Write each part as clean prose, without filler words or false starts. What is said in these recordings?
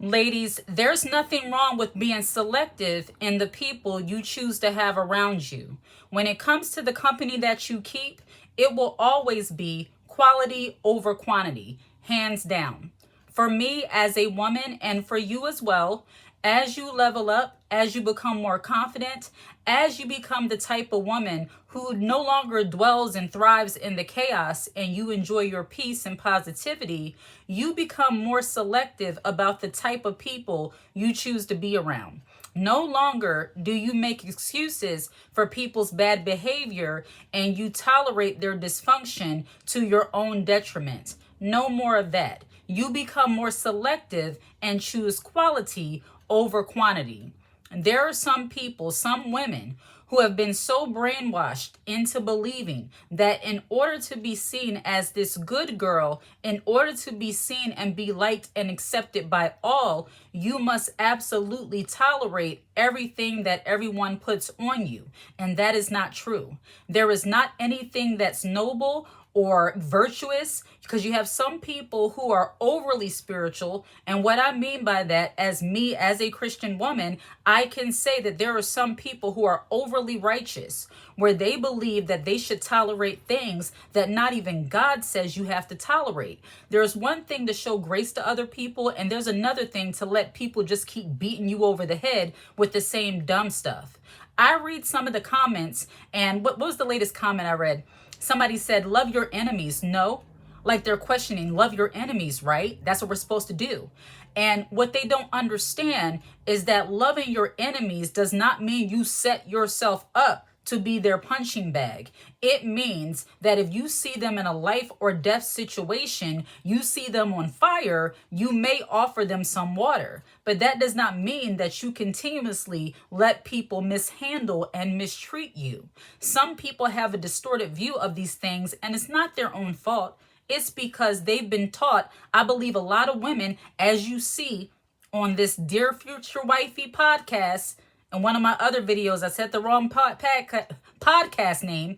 Ladies, there's nothing wrong with being selective in the people you choose to have around you. When it comes to the company that you keep, it will always be quality over quantity, hands down. For me as a woman, and for you as well, as you level up, as you become more confident, as you become the type of woman who no longer dwells and thrives in the chaos and you enjoy your peace and positivity, you become more selective about the type of people you choose to be around. No longer do you make excuses for people's bad behavior and you tolerate their dysfunction to your own detriment. No more of that. You become more selective and choose quality over quantity. There are some people, some women, who have been so brainwashed into believing that in order to be seen as this good girl, in order to be seen and be liked and accepted by all, you must absolutely tolerate everything that everyone puts on you. And that is not true. There is not anything that's noble or virtuous, because you have some people who are overly spiritual. And what I mean by that, as me, as a Christian woman, I can say that there are some people who are overly righteous, where they believe that they should tolerate things that not even God says you have to tolerate. There's one thing to show grace to other people, and there's another thing to let people just keep beating you over the head with the same dumb stuff. I read some of the comments, and what was the latest comment I read? Somebody said, love your enemies. No, like they're questioning, love your enemies, right? That's what we're supposed to do. And what they don't understand is that loving your enemies does not mean you set yourself up to be their punching bag. It means that if you see them in a life or death situation, you see them on fire, you may offer them some water. But that does not mean that you continuously let people mishandle and mistreat you. Some people have a distorted view of these things, and it's not their own fault. It's because they've been taught. I believe a lot of women, as you see on this Dear Future Wifey podcast, and one of my other videos, I said the wrong podcast name,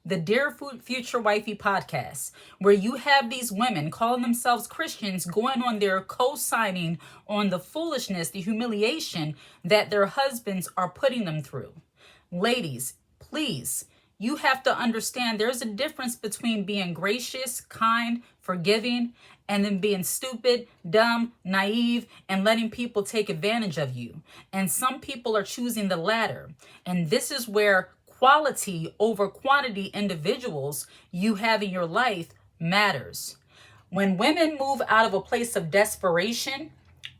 the Dear Future Wifey podcast, where you have these women calling themselves Christians going on there co-signing on the foolishness, the humiliation that their husbands are putting them through. Ladies, please, you have to understand there's a difference between being gracious, kind, forgiving, and then being stupid, dumb, naive, and letting people take advantage of you. And some people are choosing the latter. And this is where quality over quantity individuals you have in your life matters. When women move out of a place of desperation,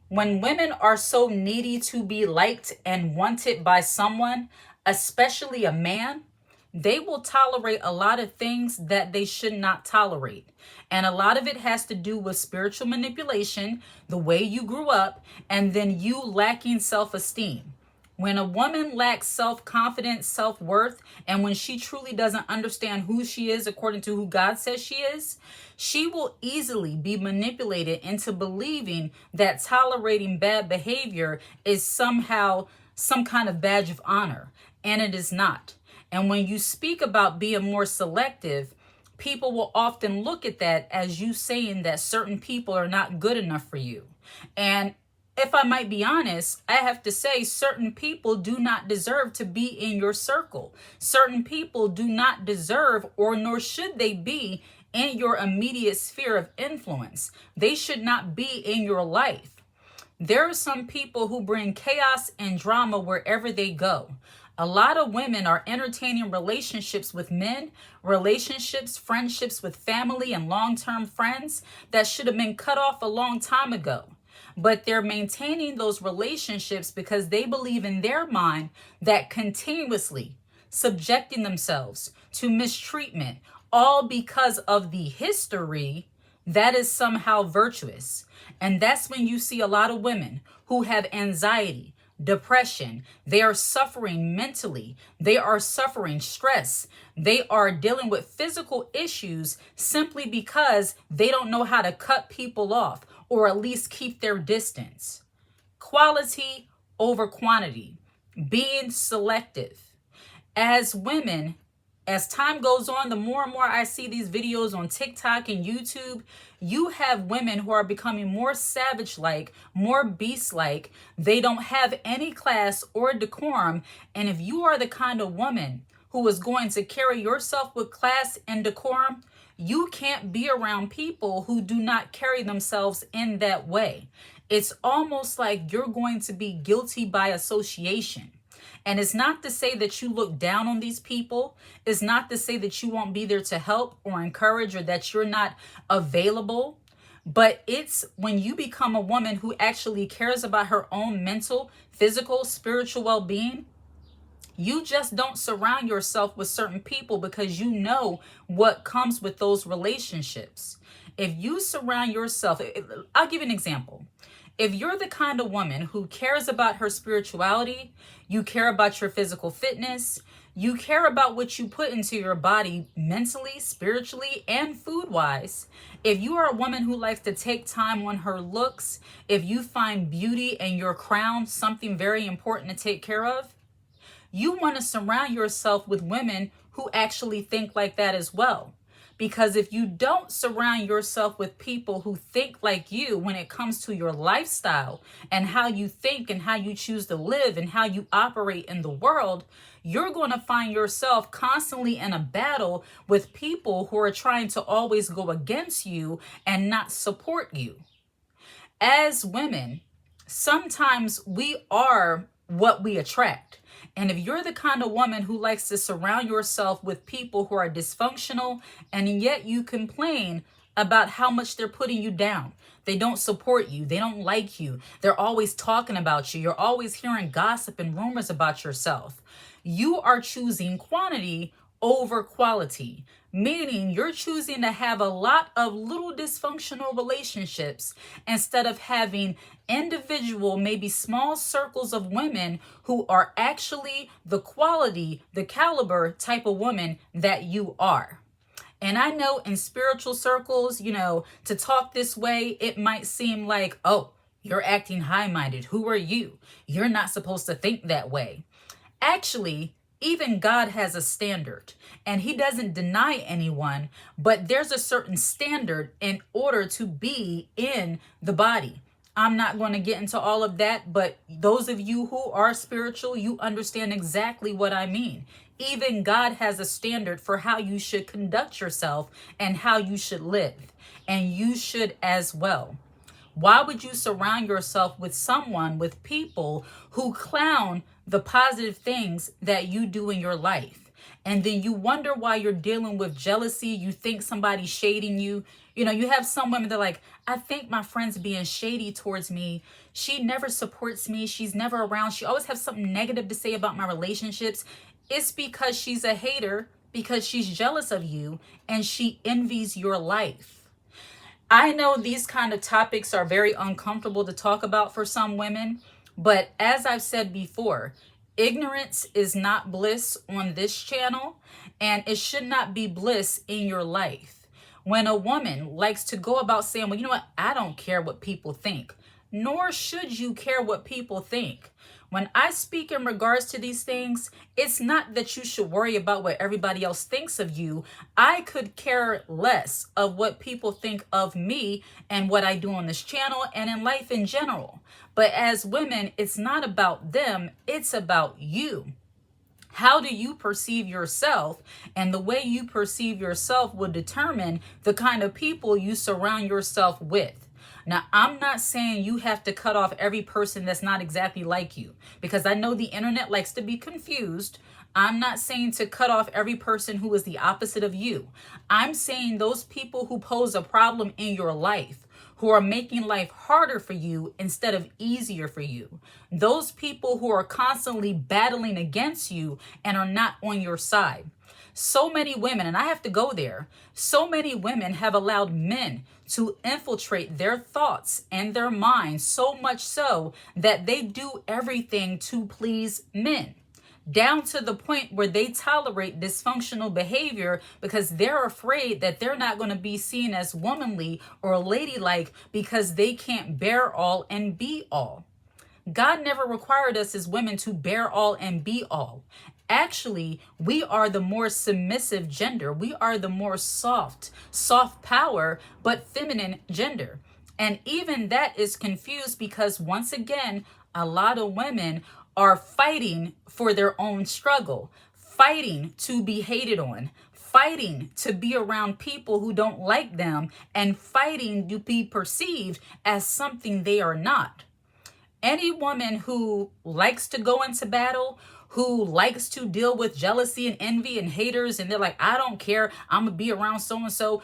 when women are so needy to be liked and wanted by someone, especially a man, they will tolerate a lot of things that they should not tolerate. And a lot of it has to do with spiritual manipulation, the way you grew up, and then you lacking self-esteem. When a woman lacks self-confidence, self-worth, and when she truly doesn't understand who she is according to who God says she is, she will easily be manipulated into believing that tolerating bad behavior is somehow some kind of badge of honor, and it is not. And when you speak about being more selective, people will often look at that as you saying that certain people are not good enough for you. And if I might be honest, I have to say certain people do not deserve to be in your circle. Certain people do not deserve, or nor should they be, in your immediate sphere of influence. They should not be in your life. There are some people who bring chaos and drama wherever they go. A lot of women are entertaining relationships with men, relationships, friendships with family and long-term friends that should have been cut off a long time ago. But they're maintaining those relationships because they believe in their mind that continuously subjecting themselves to mistreatment, all because of the history, that is somehow virtuous. And that's when you see a lot of women who have anxiety, depression. They are suffering mentally. They are suffering stress. They are dealing with physical issues simply because they don't know how to cut people off or at least keep their distance. Quality over quantity. Being selective. As women, As time goes on, the more and more I see these videos on TikTok and YouTube, you have women who are becoming more savage-like, more beast-like. They don't have any class or decorum. And if you are the kind of woman who is going to carry yourself with class and decorum, you can't be around people who do not carry themselves in that way. It's almost like you're going to be guilty by association. And it's not to say that you look down on these people. It's not to say that you won't be there to help or encourage or that you're not available. But it's when you become a woman who actually cares about her own mental, physical, spiritual well-being. You just don't surround yourself with certain people because you know what comes with those relationships. If you surround yourself, I'll give you an example. If you're the kind of woman who cares about her spirituality, you care about your physical fitness, you care about what you put into your body mentally, spiritually, and food-wise. If you are a woman who likes to take time on her looks, if you find beauty and your crown something very important to take care of, you want to surround yourself with women who actually think like that as well. Because if you don't surround yourself with people who think like you when it comes to your lifestyle and how you think and how you choose to live and how you operate in the world, you're going to find yourself constantly in a battle with people who are trying to always go against you and not support you. As women, sometimes we are what we attract. And if you're the kind of woman who likes to surround yourself with people who are dysfunctional and yet you complain about how much they're putting you down, they don't support you, they don't like you, they're always talking about you, you're always hearing gossip and rumors about yourself, you are choosing quantity over quality, meaning you're choosing to have a lot of little dysfunctional relationships instead of having individual, maybe small circles of women who are actually the quality, the caliber type of woman that you are. And I know in spiritual circles, to talk this way, it might seem like, oh, you're acting high-minded. Who are you? You're not supposed to think that way. Actually, even God has a standard, and he doesn't deny anyone, but there's a certain standard in order to be in the body. I'm not going to get into all of that, but those of you who are spiritual, you understand exactly what I mean. Even God has a standard for how you should conduct yourself and how you should live, and you should as well. Why would you surround yourself with people who clown the positive things that you do in your life? And then you wonder why you're dealing with jealousy. You think somebody's shading you. You have some women that are like, I think my friend's being shady towards me. She never supports me. She's never around. She always has something negative to say about my relationships. It's because she's a hater, because she's jealous of you and she envies your life. I know these kind of topics are very uncomfortable to talk about for some women, but as I've said before, ignorance is not bliss on this channel, and it should not be bliss in your life. When a woman likes to go about saying, well, you know what, I don't care what people think, nor should you care what people think. When I speak in regards to these things, it's not that you should worry about what everybody else thinks of you. I could care less of what people think of me and what I do on this channel and in life in general. But as women, it's not about them, it's about you. How do you perceive yourself? And the way you perceive yourself will determine the kind of people you surround yourself with. Now, I'm not saying you have to cut off every person that's not exactly like you, because I know the internet likes to be confused. I'm not saying to cut off every person who is the opposite of you. I'm saying those people who pose a problem in your life, who are making life harder for you instead of easier for you. Those people who are constantly battling against you and are not on your side. So many women, and I have to go there, so many women have allowed men to infiltrate their thoughts and their minds, so much so that they do everything to please men, down to the point where they tolerate dysfunctional behavior because they're afraid that they're not going to be seen as womanly or ladylike because they can't bear all and be all. God never required us as women to bear all and be all. Actually, we are the more submissive gender. We are the more soft power, but feminine gender. And even that is confused because, once again, a lot of women are fighting for their own struggle, fighting to be hated on, fighting to be around people who don't like them, and fighting to be perceived as something they are not. Any woman who likes to go into battle, who likes to deal with jealousy and envy and haters, and they're like, I don't care, I'm gonna be around so and so,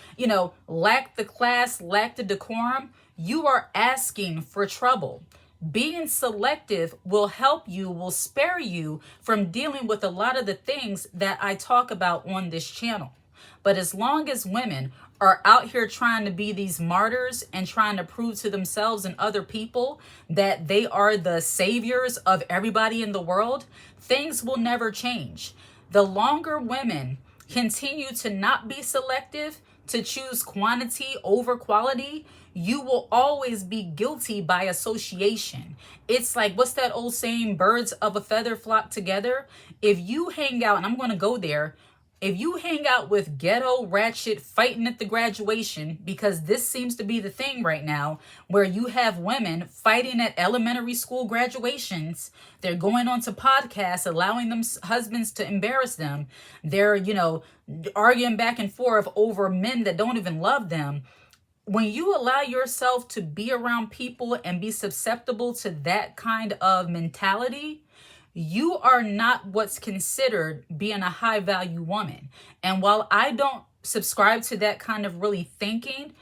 lack the class, lack the decorum, you are asking for trouble. Being selective will help you, will spare you from dealing with a lot of the things that I talk about on this channel. But as long as women are out here trying to be these martyrs and trying to prove to themselves and other people that they are the saviors of everybody in the world, things will never change. The longer women continue to not be selective, to choose quantity over quality, you will always be guilty by association. It's like, what's that old saying? Birds of a feather flock together. If you hang out, and I'm going to go there, if you hang out with ghetto ratchet fighting at the graduation, because this seems to be the thing right now, where you have women fighting at elementary school graduations, they're going on to podcasts, allowing them husbands to embarrass them. They're, arguing back and forth over men that don't even love them. When you allow yourself to be around people and be susceptible to that kind of mentality, you are not what's considered being a high value woman. And while I don't subscribe to that kind of really thinking,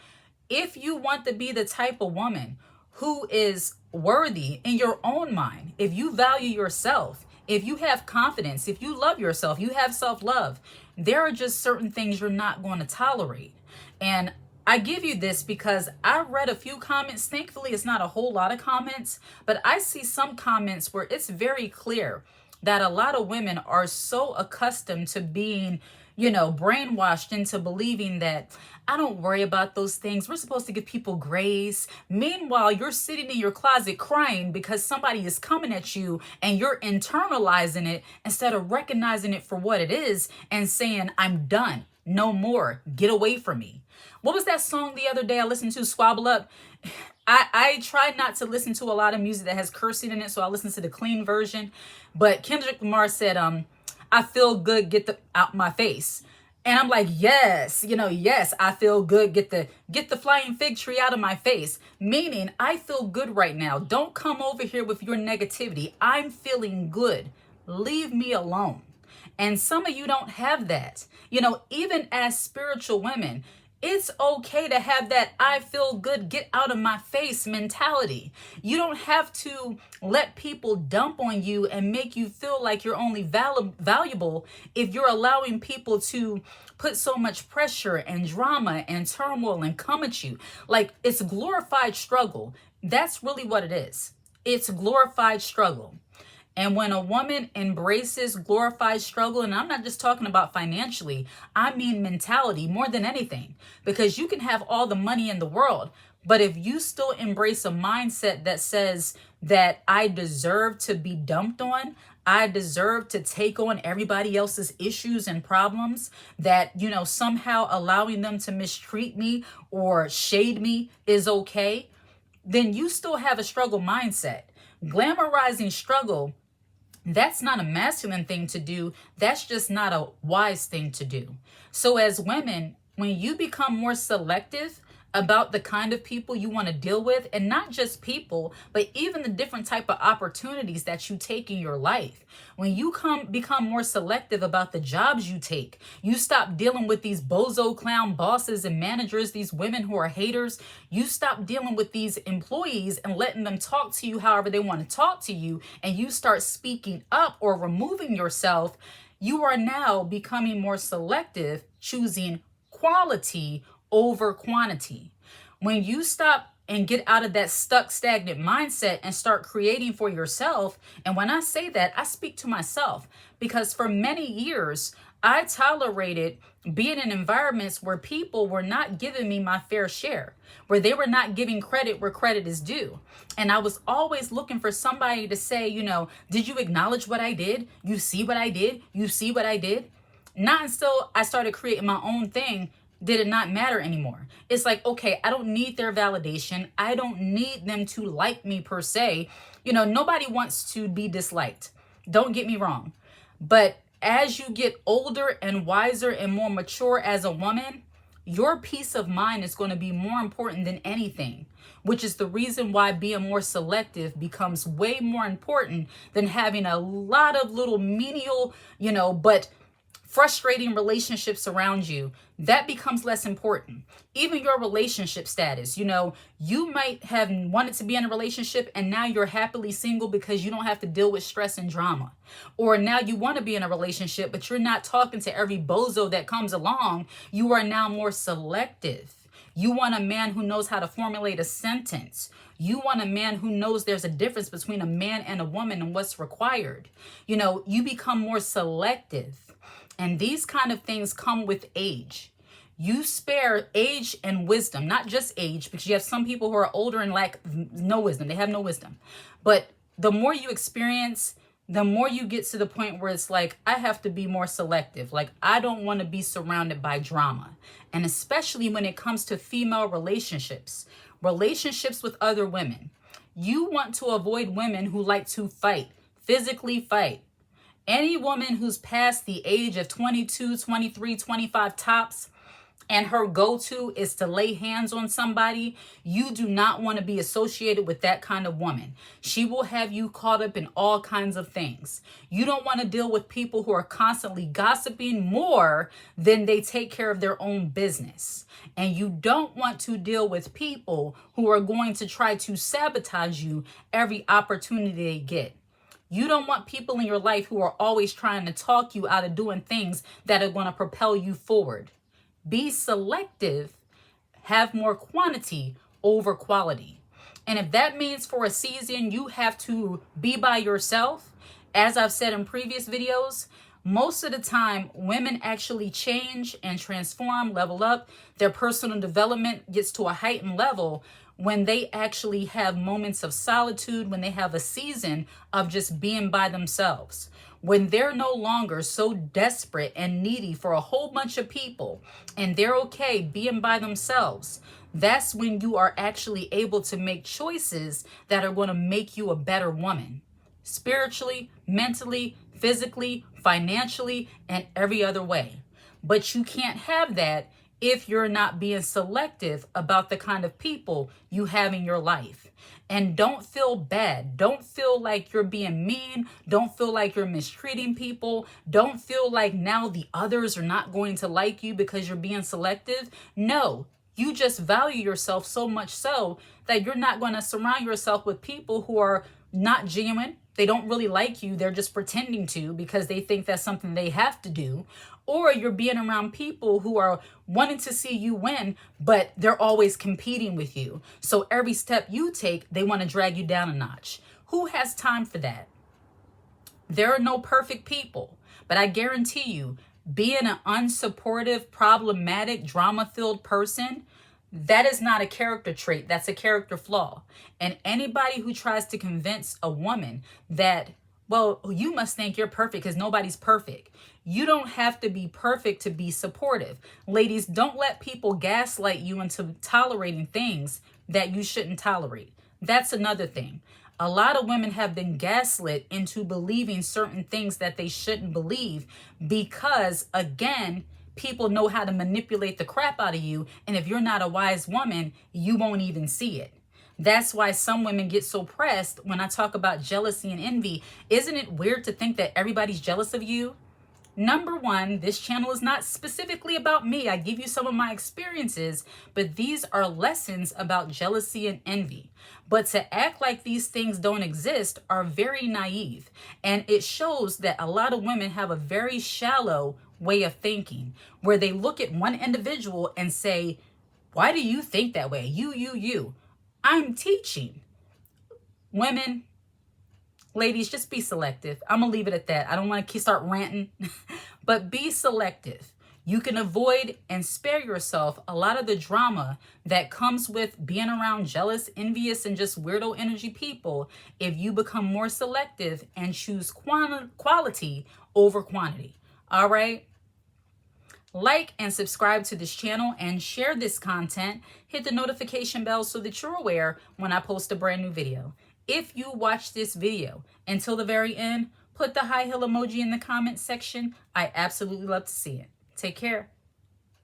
if you want to be the type of woman who is worthy in your own mind, if you value yourself, if you have confidence, if you love yourself, you have self-love, there are just certain things you're not going to tolerate. And I give you this because I read a few comments. Thankfully, it's not a whole lot of comments, but I see some comments where it's very clear that a lot of women are so accustomed to being, brainwashed into believing that I don't worry about those things. We're supposed to give people grace. Meanwhile, you're sitting in your closet crying because somebody is coming at you and you're internalizing it instead of recognizing it for what it is and saying, I'm done. No more. Get away from me. What was that song the other day I listened to, Squabble Up? I try not to listen to a lot of music that has cursing in it, so I listen to the clean version. But Kendrick Lamar said, I feel good, get the out my face. And I'm like, yes, yes, I feel good, get the flying fig tree out of my face. Meaning, I feel good right now. Don't come over here with your negativity. I'm feeling good. Leave me alone. And some of you don't have that. Even as spiritual women, it's okay to have that I feel good, get out of my face mentality. You don't have to let people dump on you and make you feel like you're only valuable if you're allowing people to put so much pressure and drama and turmoil and come at you. Like, it's glorified struggle. That's really what it is. It's glorified struggle. And when a woman embraces glorified struggle, and I'm not just talking about financially, I mean mentality more than anything, because you can have all the money in the world, but if you still embrace a mindset that says that I deserve to be dumped on, I deserve to take on everybody else's issues and problems, that, somehow allowing them to mistreat me or shade me is okay, then you still have a struggle mindset. Glamorizing struggle, that's not a masculine thing to do. That's just not a wise thing to do. So as women, when you become more selective about the kind of people you want to deal with, and not just people, but even the different type of opportunities that you take in your life, when you become more selective about the jobs you take, you stop dealing with these bozo clown bosses and managers, these women who are haters. You stop dealing with these employees and letting them talk to you however they want to talk to you, and you start speaking up or removing yourself. You are now becoming more selective, choosing quality over quantity. When you stop and get out of that stuck, stagnant mindset and start creating for yourself, and when I say that, I speak to myself, because for many years, I tolerated being in environments where people were not giving me my fair share, where they were not giving credit where credit is due. And I was always looking for somebody to say, did you acknowledge what I did? You see what I did? You see what I did? Not until I started creating my own thing did it not matter anymore. It's like, okay, I don't need their validation. I don't need them to like me per se. Nobody wants to be disliked. Don't get me wrong. But as you get older and wiser and more mature as a woman, your peace of mind is going to be more important than anything, which is the reason why being more selective becomes way more important than having a lot of little menial, but frustrating relationships around you. That becomes less important. Even your relationship status, you might have wanted to be in a relationship and now you're happily single because you don't have to deal with stress and drama. Or now you want to be in a relationship, but you're not talking to every bozo that comes along. You are now more selective. You want a man who knows how to formulate a sentence. You want a man who knows there's a difference between a man and a woman and what's required. You become more selective. And these kind of things come with age. You spare age and wisdom, not just age, because you have some people who are older and lack no wisdom. They have no wisdom. But the more you experience, the more you get to the point where it's like, I have to be more selective. Like, I don't want to be surrounded by drama. And especially when it comes to female relationships with other women. You want to avoid women who like to fight, physically fight. Any woman who's past the age of 22, 23, 25 tops, and her go-to is to lay hands on somebody, you do not want to be associated with that kind of woman. She will have you caught up in all kinds of things. You don't want to deal with people who are constantly gossiping more than they take care of their own business. And you don't want to deal with people who are going to try to sabotage you every opportunity they get. You don't want people in your life who are always trying to talk you out of doing things that are going to propel you forward. Be selective, have more quantity over quality. And if that means for a season you have to be by yourself, as I've said in previous videos, most of the time women actually change and transform, level up. Their personal development gets to a heightened level when they actually have moments of solitude, when they have a season of just being by themselves. When they're no longer so desperate and needy for a whole bunch of people and they're okay being by themselves, that's when you are actually able to make choices that are going to make you a better woman. Spiritually, mentally, physically, financially, and every other way. But you can't have that if you're not being selective about the kind of people you have in your life. And don't feel bad. Don't feel like you're being mean. Don't feel like you're mistreating people. Don't feel like now the others are not going to like you because you're being selective. No, you just value yourself so much so that you're not going to surround yourself with people who are not genuine. They don't really like you. They're just pretending to because they think that's something they have to do. Or you're being around people who are wanting to see you win, but they're always competing with you. So every step you take, they want to drag you down a notch. Who has time for that? There are no perfect people, but I guarantee you, being an unsupportive, problematic, drama-filled person, that is not a character trait. That's a character flaw. And anybody who tries to convince a woman that, well, you must think you're perfect because nobody's perfect. You don't have to be perfect to be supportive. Ladies, don't let people gaslight you into tolerating things that you shouldn't tolerate. That's another thing. A lot of women have been gaslit into believing certain things that they shouldn't believe because, again, people know how to manipulate the crap out of you. And if you're not a wise woman, you won't even see it. That's why some women get so pressed when I talk about jealousy and envy. Isn't it weird to think that everybody's jealous of you? Number one, this channel is not specifically about me. I give you some of my experiences, but these are lessons about jealousy and envy. But to act like these things don't exist are very naive. And it shows that a lot of women have a very shallow way of thinking, where they look at one individual and say, why do you think that way? You. I'm teaching. Women, ladies, just be selective. I'm going to leave it at that. I don't want to start ranting, But be selective. You can avoid and spare yourself a lot of the drama that comes with being around jealous, envious, and just weirdo energy people if you become more selective and choose quality over quantity. All right? Like and subscribe to this channel and share this content. Hit the notification bell so that you're aware when I post a brand new video. If you watch this video until the very end, put the high heel emoji in the comment section. I absolutely love to see it. Take care.